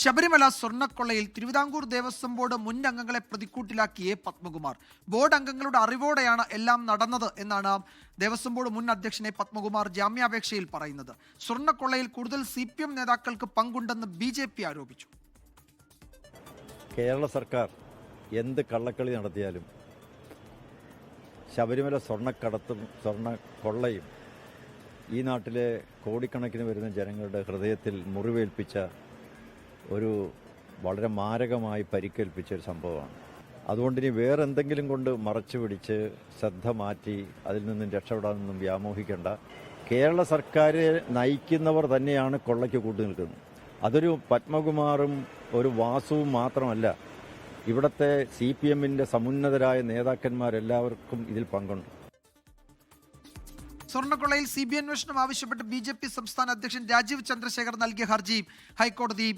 Sabarimala സ്വർണ്ണക്കൊള്ളയിൽ Thiruvithamkoor Devaswom board മുൻ അംഗങ്ങളെ പ്രതിക്കൂട്ടിലാക്കിയ Padmakumar. Board അംഗങ്ങളുടെ അറിവോടെയാണ് എല്ലാം നടന്നത് എന്നാണ് ദേവസ്വം ബോർഡ് മുൻ അധ്യക്ഷനെ പത്മകുമാർ ജാമ്യാപേക്ഷയിൽ പറയുന്നത്. സ്വർണ്ണക്കൊള്ളയിൽ കൂടുതൽ CPM നേതാക്കൾക്ക് പങ്കുണ്ടെന്ന് BJP ആരോപിച്ചു. കേരള സർക്കാർ എന്ത് കള്ളക്കളി നടത്തിയാലും ശബരിമല സ്വർണ്ണക്കടത്തും സ്വർണ്ണക്കൊള്ളയും ഈ നാട്ടിലെ കോടിക്കണക്കിന് വരുന്ന ജനങ്ങളുടെ ഹൃദയത്തിൽ മുറിവേൽപ്പിച്ച ഒരു വളരെ മാരകമായി പരിക്കേൽപ്പിച്ച ഒരു സംഭവമാണ്. അതുകൊണ്ട് ഇനി വേറെ എന്തെങ്കിലും കൊണ്ട് മറച്ചു പിടിച്ച് ശ്രദ്ധ മാറ്റി അതിൽ നിന്നും രക്ഷപ്പെടാനൊന്നും വ്യാമോഹിക്കേണ്ട. കേരള സർക്കാരെ നയിക്കുന്നവർ തന്നെയാണ് കൊള്ളയ്ക്ക് കൂട്ടുനിൽക്കുന്നത്. അതൊരു പത്മകുമാറും ഒരു വാസുവും മാത്രമല്ല, ഇവിടുത്തെ CPMന്റെ സമുന്നതരായ നേതാക്കന്മാരെല്ലാവർക്കും ഇതിൽ പങ്കുണ്ട്. സ്വർണ്ണക്കൊള്ളയിൽ CBI അന്വേഷണം ആവശ്യപ്പെട്ട് BJP സംസ്ഥാന അധ്യക്ഷൻ രാജീവ് ചന്ദ്രശേഖർ നൽകിയ ഹർജി ഹൈക്കോടതി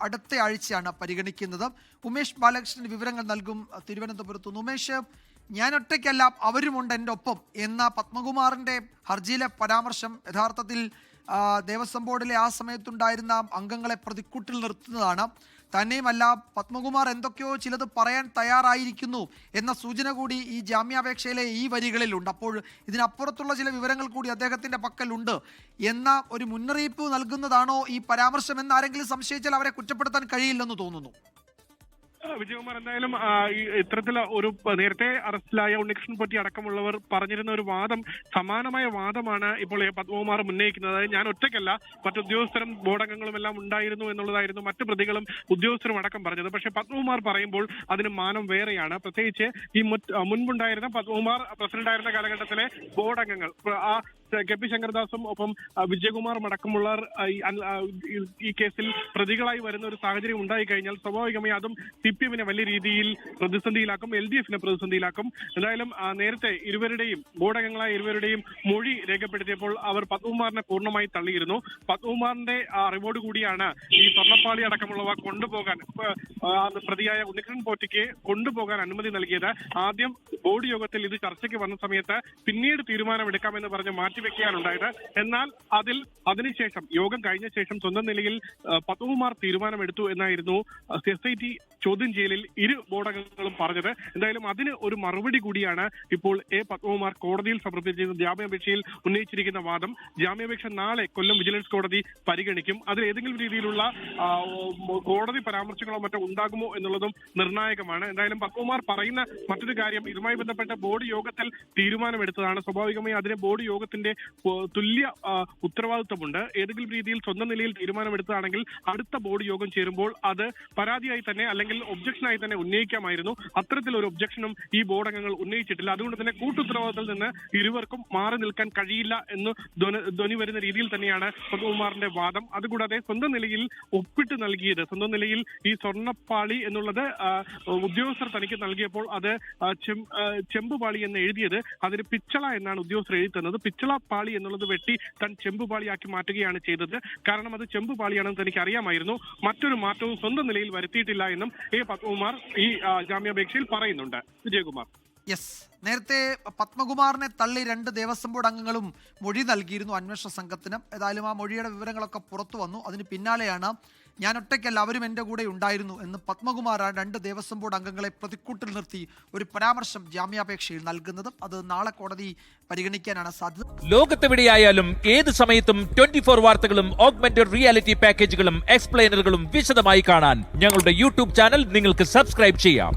അടുത്ത ആഴ്ചയാണ് പരിഗണിക്കുന്നത്. ഉമേഷ് ബാലകൃഷ്ണൻ വിവരങ്ങൾ നൽകും തിരുവനന്തപുരത്ത്. ഉമേഷ്, ഞാൻ ഒറ്റയ്ക്കല്ല അവരുമുണ്ട് എൻ്റെ ഒപ്പം എന്ന പത്മകുമാറിൻ്റെ ഹർജിയിലെ പരാമർശം യഥാർത്ഥത്തിൽ ദേവസ്വം ബോർഡിലെ ആ സമയത്തുണ്ടായിരുന്ന അംഗങ്ങളെ പ്രതിക്കൂട്ടിൽ നിർത്തുന്നതാണ്. തന്നെയുമല്ല, പത്മകുമാർ എന്തൊക്കെയോ ചിലത് പറയാൻ തയ്യാറായിരിക്കുന്നു എന്ന സൂചന കൂടി ഈ ജാമ്യാപേക്ഷയിലെ ഈ വരികളിലുണ്ട്. അപ്പോൾ ഇതിനപ്പുറത്തുള്ള ചില വിവരങ്ങൾ കൂടി അദ്ദേഹത്തിൻ്റെ പക്കലുണ്ട് എന്ന ഒരു മുന്നറിയിപ്പ് നൽകുന്നതാണോ ഈ പരാമർശം എന്ന് ആരെങ്കിലും സംശയിച്ചാൽ അവരെ കുറ്റപ്പെടുത്താൻ കഴിയില്ലെന്ന് തോന്നുന്നു. വിജയകുമാർ, എന്തായാലും ഇത്തരത്തിൽ ഒരു നേരത്തെ അറസ്റ്റിലായ ഉണ്ണികൃഷ്ണൻ പൊറ്റി അടക്കമുള്ളവർ പറഞ്ഞിരുന്ന ഒരു വാദം, സമാനമായ വാദമാണ് ഇപ്പോൾ പത്മകുമാർ ഉന്നയിക്കുന്നത്. ഞാൻ ഒറ്റയ്ക്കല്ല, മറ്റു ഉദ്യോഗസ്ഥരും ബോർഡംഗങ്ങളും എല്ലാം ഉണ്ടായിരുന്നു എന്നുള്ളതായിരുന്നു മറ്റു പ്രതികളും ഉദ്യോഗസ്ഥരും അടക്കം പറഞ്ഞത്. പക്ഷേ പത്മകുമാർ പറയുമ്പോൾ അതിന് മാനം വേറെയാണ്. പ്രത്യേകിച്ച് ഈ മുൻപുണ്ടായിരുന്ന പത്മകുമാർ പ്രസിഡന്റായിരുന്ന കാലഘട്ടത്തിലെ ബോർഡംഗങ്ങൾ, KP ശങ്കർദാസും ഒപ്പം വിജയകുമാറും അടക്കമുള്ളവർ ഈ കേസിൽ പ്രതികളായി വരുന്ന ഒരു സാഹചര്യം ഉണ്ടായി കഴിഞ്ഞാൽ സ്വാഭാവികമായി അതും CPMനെ വലിയ രീതിയിൽ പ്രതിസന്ധിയിലാക്കും, LDFനെ പ്രതിസന്ധിയിലാക്കും. എന്തായാലും നേരത്തെ ബോർഡംഗങ്ങളായ ഇരുവരുടെയും മൊഴി രേഖപ്പെടുത്തിയപ്പോൾ അവർ പത്മകുമാറിനെ പൂർണ്ണമായി തള്ളിയിരുന്നു. പത്മകുമാറിന്റെ അറിവോട് കൂടിയാണ് ഈ സ്വർണ്ണപ്പാളി അടക്കമുള്ളവ കൊണ്ടുപോകാൻ പ്രതിയായ ഉണ്ണികൃഷ്ണൻ പോറ്റിക്ക് കൊണ്ടുപോകാൻ അനുമതി നൽകിയത്. ആദ്യം ബോർഡ് യോഗത്തിൽ ഇത് ചർച്ചയ്ക്ക് വന്ന സമയത്ത് പിന്നീട് തീരുമാനമെടുക്കാമെന്ന് പറഞ്ഞ് മാറ്റിവെക്കുകയാണ് ഉണ്ടായത്. എന്നാൽ അതിനുശേഷം യോഗം കഴിഞ്ഞ ശേഷം സ്വന്തം നിലയിൽ പത്മകുമാർ തീരുമാനമെടുത്തു എന്നായിരുന്നു SIT ചോദ്യം ചെയ്യലിൽ ഇരു ബോർഡംഗങ്ങളും പറഞ്ഞത്. എന്തായാലും അതിന് ഒരു മറുപടി കൂടിയാണ് ഇപ്പോൾ പത്മകുമാർ കോടതിയിൽ സമർപ്പിച്ചിരുന്ന ജാമ്യാപേക്ഷയിൽ ഉന്നയിച്ചിരിക്കുന്ന വാദം. ജാമ്യാപേക്ഷ നാളെ കൊല്ലം വിജിലൻസ് കോടതി പരിഗണിക്കും. അതിൽ ഏതെങ്കിലും രീതിയിലുള്ള കോടതി പരാമർശങ്ങളോ മറ്റോ ഉണ്ടാകുമോ എന്നുള്ളതും നിർണായകമാണ്. എന്തായാലും പത്മകുമാർ പറയുന്ന മറ്റൊരു കാര്യം, ഇതുമായി ബന്ധപ്പെട്ട ബോർഡ് യോഗത്തിൽ തീരുമാനമെടുത്തതാണ്. സ്വാഭാവികമായി അതിന് ബോർഡ് യോഗത്തിന്റെ തുല്യ ഉത്തരവാദിത്വമുണ്ട്. ഏതെങ്കിലും രീതിയിൽ സ്വന്തം നിലയിൽ തീരുമാനമെടുത്തതാണെങ്കിൽ അടുത്ത ബോർഡ് യോഗം ചേരുമ്പോൾ അത് പരാതിയായി തന്നെ അല്ലെങ്കിൽ ഒബ്ജക്ഷനായി തന്നെ ഉന്നയിക്കാമായിരുന്നു. അത്തരത്തിലൊരു ഒബ്ജക്ഷനും ഈ ബോർഡംഗങ്ങൾ ഉന്നയിച്ചിട്ടില്ല. അതുകൊണ്ട് തന്നെ കൂട്ടുത്തരവാദിത്തത്തിൽ നിന്ന് ഇരുവർക്കും മാറി നിൽക്കാൻ കഴിയില്ല എന്ന് ധ്വനി വരുന്ന രീതിയിൽ തന്നെയാണ് പത്മകുമാറിന്റെ വാദം. അതുകൂടാതെ സ്വന്തം നിലയിൽ ഒപ്പിട്ട് നൽകിയത്, സ്വന്തം നിലയിൽ ഈ സ്വർണ്ണപ്പാളി എന്നുള്ളത് ഉദ്യോഗസ്ഥർ തനിക്ക് നൽകിയപ്പോൾ അത് ചെമ്പുപാളി എന്ന് എഴുതിയത് അതിന് പിച്ചള എന്നാണ് ഉദ്യോഗസ്ഥർ എഴുതി തന്നത്. പിച്ചള പാളി എന്നുള്ളത് വെട്ടി താൻ ചെമ്പുപാളിയാക്കി മാറ്റുകയാണ് ചെയ്തത്. കാരണം അത് ചെമ്പുപാളിയാണെന്ന് തനിക്ക് അറിയാമായിരുന്നു. മറ്റൊരു മാറ്റവും സ്വന്തം നിലയിൽ വരുത്തിയിട്ടില്ല എന്നും പത്മകുമാർ ഈ ജാമ്യാപേക്ഷയിൽ പറയുന്നുണ്ട്. വിജയകുമാർ, നേരത്തെ പത്മകുമാറിനെ തള്ളി 2 ദേവസ്വം ബോർഡ് അംഗങ്ങളും മൊഴി നൽകിയിരുന്നു അന്വേഷണ സംഘത്തിന്. ഏതായാലും ആ മൊഴിയുടെ വിവരങ്ങളൊക്കെ പുറത്തു വന്നു. അതിന് പിന്നാലെയാണ് ഞാൻ ഒറ്റയ്ക്കല്ല അവരും എൻ്റെ കൂടെ ഉണ്ടായിരുന്നു എന്ന് പത്മകുമാർ 2 ദേവസ്വം ബോർഡ് അംഗങ്ങളെ പ്രതിക്കൂട്ടിൽ നിർത്തി ഒരു പരാമർശം ജാമ്യാപേക്ഷയിൽ നൽകുന്നത്. അത് നാളെ കോടതി പരിഗണിക്കാനാണ് സാധ്യത. ലോകത്തെവിടെയായാലും ഏത് സമയത്തും 24 വാർത്തകളും ഓഗ്മെന്റഡ് റിയാലിറ്റി പാക്കേജുകളും എക്സ്പ്ലെയിനറുകളും വിശദമായി കാണാൻ ഞങ്ങളുടെ YouTube ചാനൽ നിങ്ങൾക്ക് സബ്സ്ക്രൈബ് ചെയ്യാം.